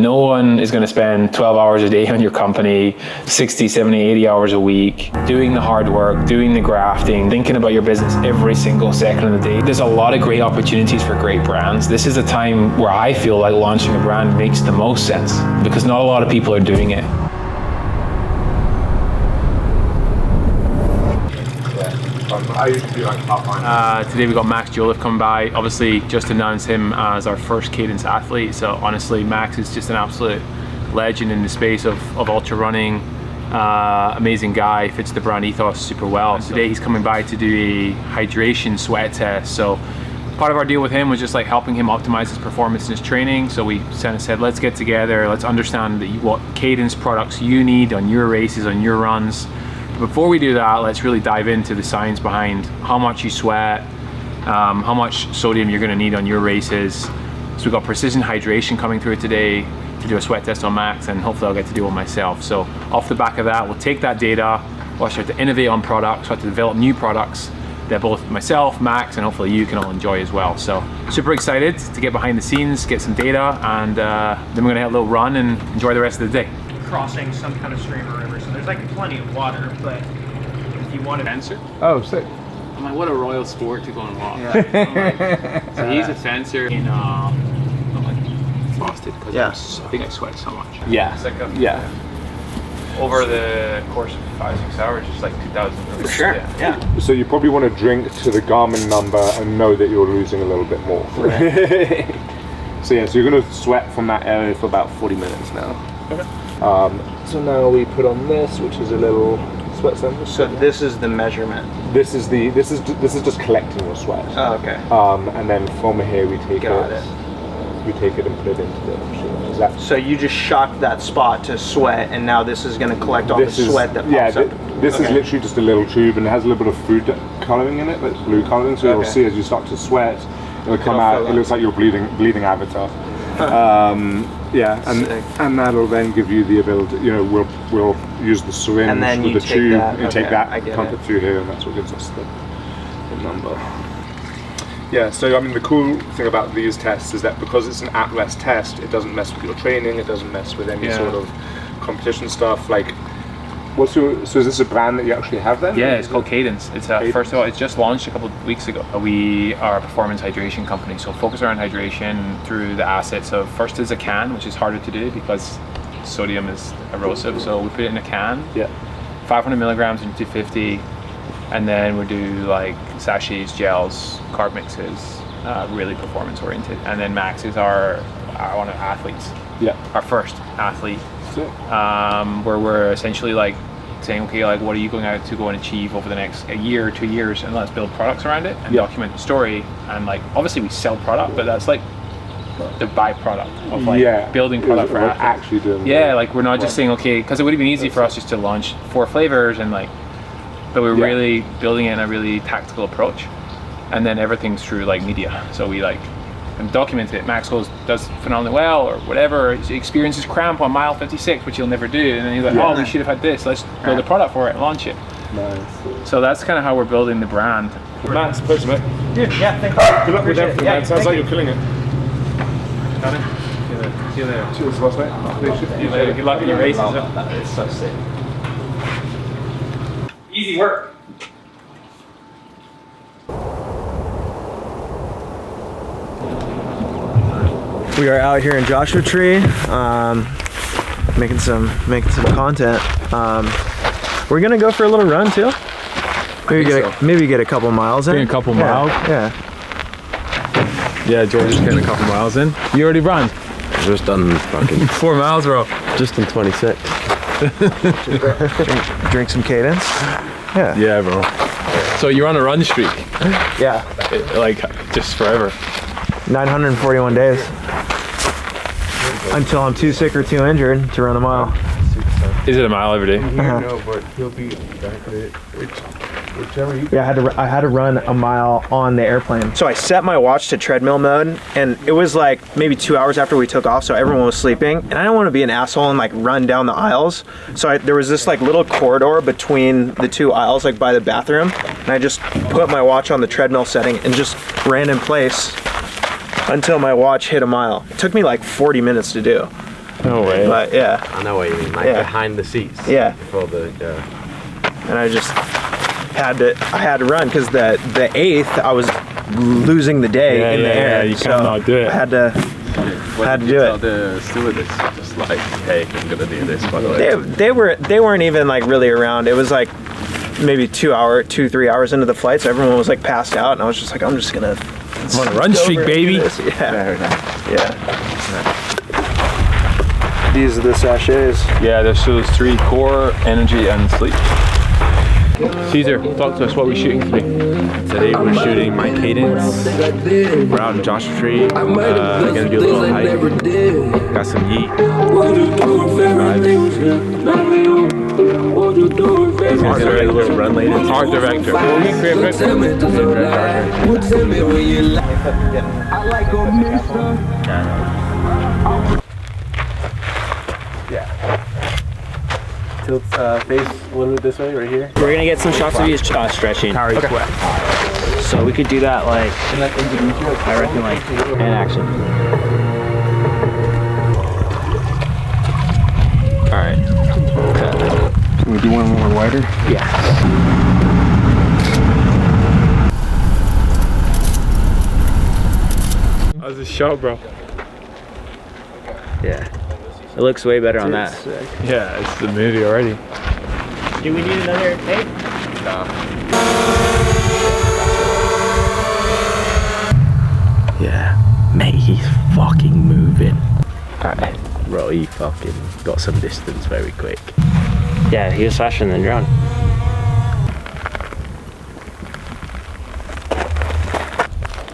No one is going to spend 12 hours a day on your company, 60, 70, 80 hours a week, doing the hard work, doing the grafting, thinking about your business every single second of the day. There's a lot of great opportunities for great brands. This is a time where I feel like launching a brand makes the most sense because not a lot of people are doing it. I usually do like top line. Today we got Max Jolliffe coming by. Obviously just announced him as our first Cadence athlete. So honestly, Max is just an absolute legend in the space of ultra running. Amazing guy, fits the brand ethos super well. Today he's coming by to do a hydration sweat test. So part of our deal with him was just like helping him optimize his performance in his training. So we kind of said, let's get together, let's understand what Cadence products you need on your races, on your runs. Before we do that, let's really dive into the science behind how much you sweat, how much sodium you're going to need on your races. So we've got precision hydration coming through today to do a sweat test on Max, and hopefully I'll get to do one myself. So off the back of that, we'll take that data, we'll start to innovate on products, start to develop new products that both myself, Max, and hopefully you can all enjoy as well. So super excited to get behind the scenes, get some data, and then we're going to have a little run and enjoy the rest of the day. Crossing some kind of stream or river, so there's like plenty of water, but if you want to fencer. Oh, sick. I'm like, what a royal sport to go and walk. Yeah. So he's a fencer in I'm like exhausted because I think I sweat so much. Yeah. It's like over the course of 5-6 hours, it's like 2,000. For sure. Yeah. So you probably want to drink to the Garmin number and know that you're losing a little bit more. Right. So yeah, so you're going to sweat from that area for about 40 minutes now. Okay. So now we put on this, which is a little sweat sensor. So this is the measurement. This is just collecting your sweat. Oh, okay. And then from here we take we take it and put it into the machine. So you just shocked that spot to sweat, and now this is going to collect all the sweat that pops up. This is literally just a little tube, and it has a little bit of food coloring in it, that's blue coloring. So you'll see as you start to sweat, it'll come out. It looks like your bleeding avatar. And that'll then give you the ability. You know, we'll use the syringe with the tube and take that, pump it through here, and that's what gives us the number. Yeah, so I mean the cool thing about these tests is that because it's an at-rest test, it doesn't mess with your training, it doesn't mess with any sort of competition stuff. Like, so is this a brand that you actually have then? Yeah, it's called Cadence. It's first of all, it's just launched a couple of weeks ago. We are a performance hydration company, so focus around hydration through the assets of, first is a can, which is harder to do because sodium is erosive, so we put it in a can. Yeah. 500 milligrams into 250, and then we do like sachets, gels, carb mixes, really performance oriented. And then Max is our one of athletes. Yeah. Our first athlete. Where we're essentially like saying, okay, like what are you going out to go and achieve over the next a year or 2 years, and let's build products around it and document the story. And like obviously we sell product, but that's like the byproduct of like building product for athletes. Actually doing like we're not just saying, okay, because it would have been easy for us just to launch 4 flavors and like, but we're really building it in a really tactical approach, and then everything's through like media. So we like and document it. Max does phenomenally well, or whatever. He experiences cramp on mile 56, which he'll never do, and then he's like, oh, we should have had this. Let's build a product for it and launch it. Nice. So that's kind of how we're building the brand. Max, pleasure, mate. Dude, thank you. Good luck with everything, man. Sounds like you're killing it. Got it. See you later. Cheers, boss, mate. See you later. Good luck in your races. It's so sick. Easy work. We are out here in Joshua Tree, making some content. We're gonna go for a little run too. Maybe get a couple miles in. A couple miles. Yeah. Yeah, George is getting a couple miles in. You already run? Just done fucking 4 miles, bro. just in 26. Drink some Cadence. Yeah. Yeah, bro. So you're on a run streak. Yeah. Like just forever. 941 days. Until I'm too sick or too injured to run a mile. Is it a mile every day? No, but he'll be back at it. Whichever you... Yeah, I had to run a mile on the airplane. So I set my watch to treadmill mode, and it was like maybe 2 hours after we took off, so everyone was sleeping, and I don't want to be an asshole and like run down the aisles. So there was this like little corridor between the 2 aisles, like by the bathroom, and I just put my watch on the treadmill setting and just ran in place until my watch hit a mile. It took me like 40 minutes to do. No way. But yeah. I know what you mean, like behind the seats. Yeah. Before the, And I just had to run because the 8th I was losing the day in the air. Yeah, you cannot do it. I had to do it. The stewardess just like, hey, I'm gonna do this, by the way. They weren't even like really around. It was like maybe 3 hours into the flight, so everyone was like passed out, and I was just like, I'm just gonna. I'm on a run streak, baby. Yeah. These are the sachets. Yeah, there's those 3: core, energy, and sleep. Caesar, talk to us. What are we shooting today? Today we're shooting my Cadence. We're out in Joshua Tree. Gonna do a little hike. Got some yeet. He's gonna do a little run later. Art director. Tilt face a little bit this way, right here. We're gonna get some shots of you stretching. Okay. So we could do that like, I reckon like in action. All right. Can we do one more wider? Yeah. How's this shot, bro? Yeah. It looks way better on that. Yeah, it's the movie already. Do we need another tape? Yeah, mate, he's fucking moving. Alright, bro, he fucking got some distance very quick. Yeah, he was faster than the drone.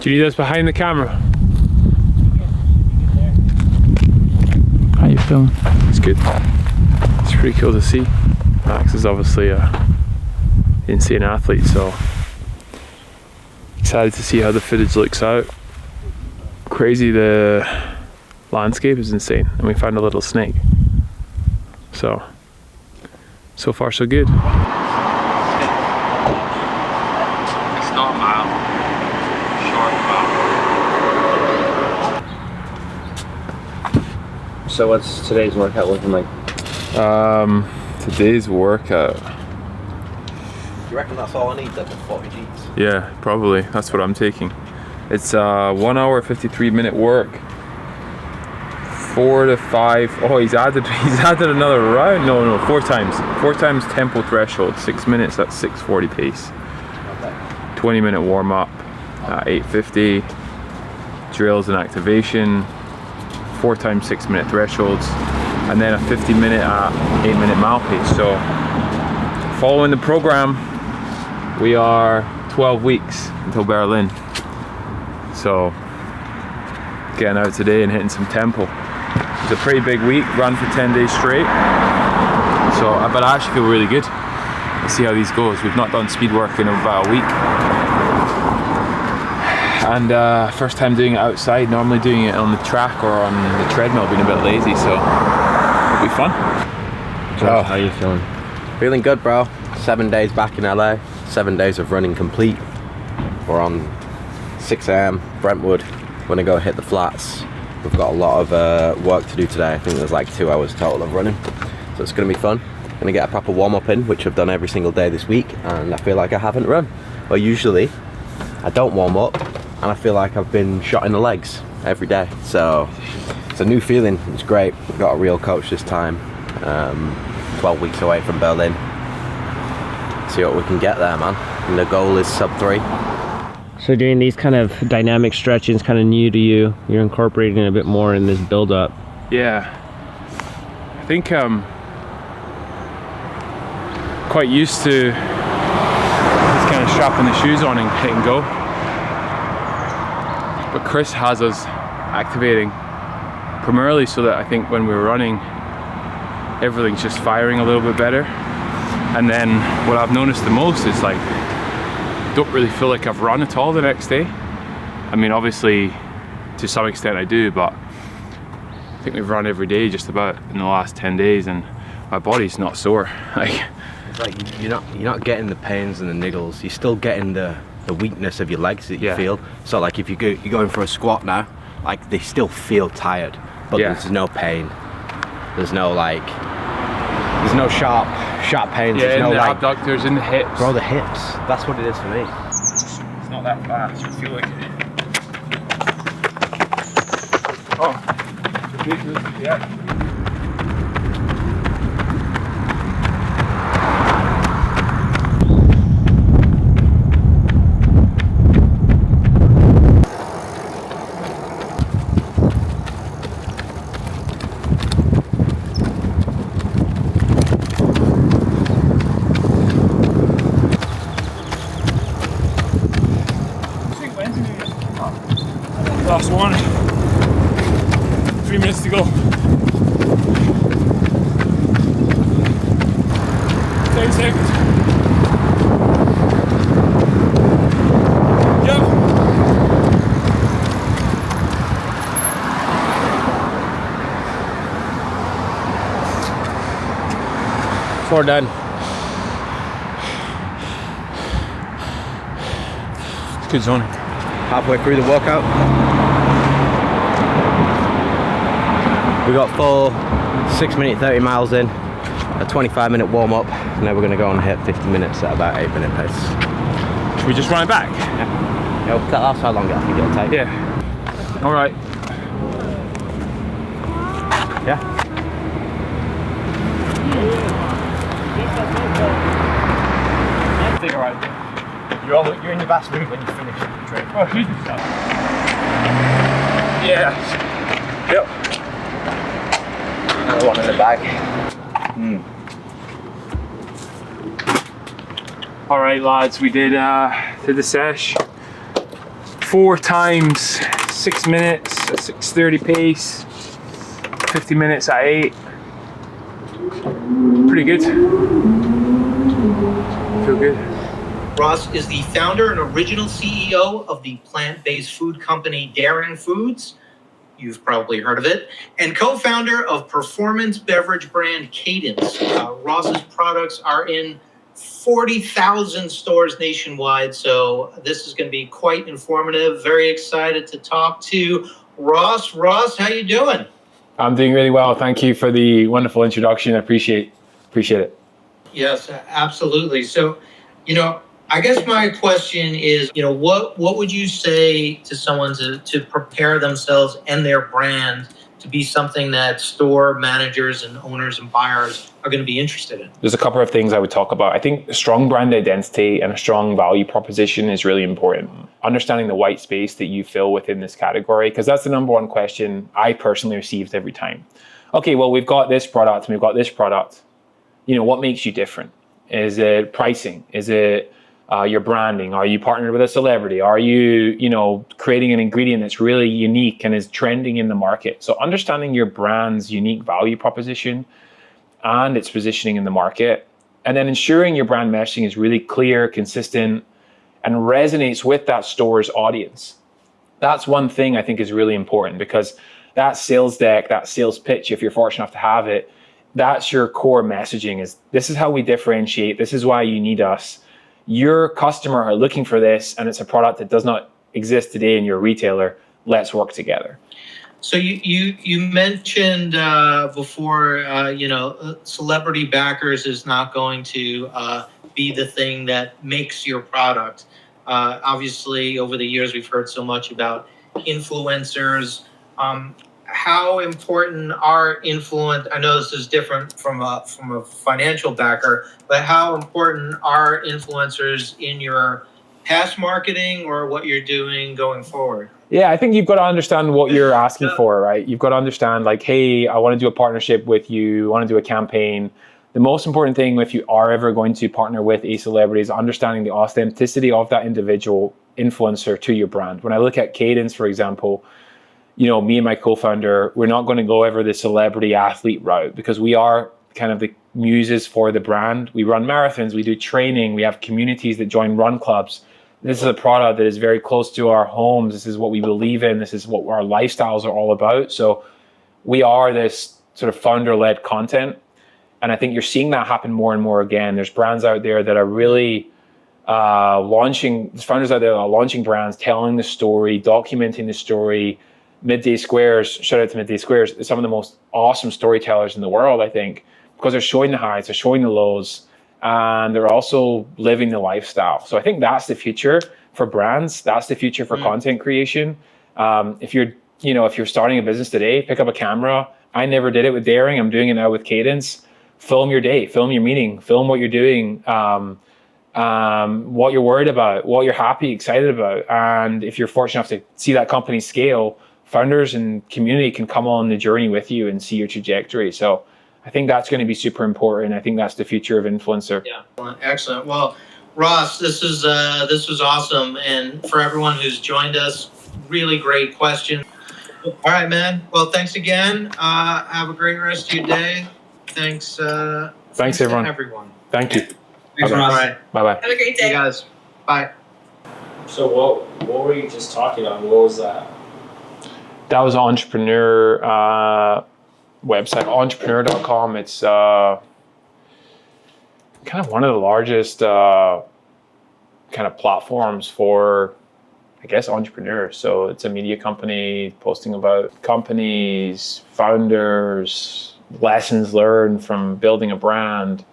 Do you need us behind the camera? How you feeling? It's good. It's pretty cool to see. Max is obviously a insane athlete, so excited to see how the footage looks out. Crazy, the landscape is insane, and we found a little snake. So far so good. It's not a mile. Short mile. So what's today's workout looking like? Today's workout. You reckon that's all I need then, 40 Gs? Yeah, probably. That's what I'm taking. It's 1 hour 53-minute work. 4 to 5. Oh, he's added another round. No, 4 times. 4 times tempo threshold. 6 minutes. That's 6:40 pace. 20-minute warm up. 8:50. Drills and activation. 4 times 6-minute thresholds, and then a 50-minute at 8-minute mile pace. So following the program, we are 12 weeks until Berlin. So getting out today and hitting some tempo. It's a pretty big week, run for 10 days straight. So, but I actually feel really good. Let's see how these goes. We've not done speed work in about a week. And first time doing it outside, normally doing it on the track or on the treadmill, being a bit lazy, so it'll be fun. Oh, how you feeling? Feeling good, bro. 7 days back in LA, 7 days of running complete. We're on 6 AM, Brentwood. We're gonna go hit the flats. We've got a lot of work to do today. I think there's like 2 hours total of running. So it's gonna be fun. Gonna get a proper warm up in, which I've done every single day this week, and I feel like I haven't run. Well, usually I don't warm up, and I feel like I've been shot in the legs every day. So it's a new feeling. It's great. We've got a real coach this time. 12 weeks away from Berlin. See what we can get there, man. And the goal is sub 3. So doing these kind of dynamic stretching is kind of new to you. You're incorporating it a bit more in this build up. Yeah, I think quite used to just kind of strapping the shoes on and hit and go. But Chris has us activating primarily so that I think when we're running, everything's just firing a little bit better. And then what I've noticed the most is like, don't really feel like I've run at all the next day. I mean, obviously to some extent I do, but I think we've run every day just about in the last 10 days, and my body's not sore. Like, it's like you're not getting the pains and the niggles. You're still getting the weakness of your legs that you feel. So like if you're going for a squat now, like they still feel tired, but there's no pain. There's no like, there's no sharp pains. Yeah, there's in no the like, abductors, in the hips. bro, the hips. That's what it is for me. It's not that fast. You feel like it. Oh, yeah. Last one. 3 minutes to go. 10 seconds. Yep. Four done. Good zone. Halfway through the workout. We got full 6 minute 30 miles in, a 25-minute warm up, and then we're gonna go on and hit 50 minutes at about 8-minute pace. Should we just run it back? Yeah. That's how long I think it'll take. Yeah. All right. Yeah. Think alright. You're in your best mood when you finish the train. Oh, Jesus. Yeah. Yep. Another one in the bag. All right, lads. We did the sesh 4 times 6 minutes at 6:30 pace. 50 minutes at 8. Pretty good. Feel good. Ross is the founder and original CEO of the plant-based food company Daring Foods. You've probably heard of it. And co-founder of performance beverage brand Cadence. Ross's products are in 40,000 stores nationwide. So this is going to be quite informative. Very excited to talk to Ross. Ross, how you doing? I'm doing really well. Thank you for the wonderful introduction. I appreciate it. Yes, absolutely. So, I guess my question is, what would you say to someone to prepare themselves and their brand to be something that store managers and owners and buyers are going to be interested in? There's a couple of things I would talk about. I think a strong brand identity and a strong value proposition is really important. Understanding the white space that you fill within this category, because that's the number one question I personally received every time. Okay, well, we've got this product and we've got this product. What makes you different? Is it pricing? Is it your branding? Are you partnered with a celebrity? Are you, creating an ingredient that's really unique and is trending in the market? So understanding your brand's unique value proposition and its positioning in the market, and then ensuring your brand messaging is really clear, consistent, and resonates with that store's audience. That's one thing I think is really important, because that sales deck, that sales pitch, if you're fortunate enough to have it, that's your core messaging. Is this is how we differentiate. This is why you need us. Your customer are looking for this, and it's a product that does not exist today in your retailer. Let's work together. So you mentioned before, celebrity backers is not going to be the thing that makes your product. Obviously, over the years, we've heard so much about influencers. How important are I know this is different from a financial backer, but how important are influencers in your past marketing or what you're doing going forward? Yeah, I think you've got to understand what you're asking for, right? You've got to understand, like, hey, I want to do a partnership with you, I want to do a campaign. The most important thing, if you are ever going to partner with a celebrity, is understanding the authenticity of that individual influencer to your brand. When I look at Cadence, for example, me and my co-founder, we're not going to go over the celebrity athlete route, because we are kind of the muses for the brand. We run marathons, we do training, we have communities that join run clubs. This is a product that is very close to our homes. This is what we believe in. This is what our lifestyles are all about. So we are this sort of founder-led content. And I think you're seeing that happen more and more again. There's brands out there that are really there's founders out there that are launching brands, telling the story, documenting the story, Midday Squares, shout out to Midday Squares, is some of the most awesome storytellers in the world, I think, because they're showing the highs, they're showing the lows, and they're also living the lifestyle. So I think that's the future for brands. That's the future for content creation. If you're starting a business today, pick up a camera. I never did it with Daring. I'm doing it now with Cadence. Film your day, film your meeting, film what you're doing, what you're worried about, what you're happy, excited about. And if you're fortunate enough to see that company scale, founders and community can come on the journey with you and see your trajectory. So I think that's going to be super important. I think that's the future of influencer. Yeah, excellent. Well, Ross, this was awesome. And for everyone who's joined us, really great question. All right, man. Well, thanks again. Have a great rest of your day. Thanks everyone. Thank you. Thanks, Ross. Bye. Bye-bye. Have a great day. You guys. Bye. So what were you just talking about? What was that? That was entrepreneur website, entrepreneur.com. It's kind of one of the largest kind of platforms for, I guess, entrepreneurs. So it's a media company posting about companies, founders, lessons learned from building a brand.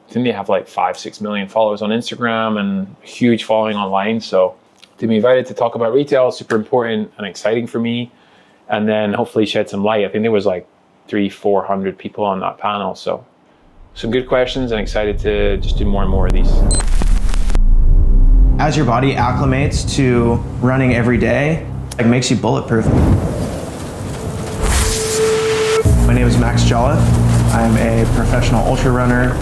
I think they have like 5-6 million followers on Instagram and a huge following online. So to be invited to talk about retail is super important and exciting for me. And then hopefully shed some light. I think there was like 300-400 people on that panel. So some good questions, and excited to just do more and more of these. As your body acclimates to running every day, it makes you bulletproof. My name is Jolliffe. I'm a professional ultra runner.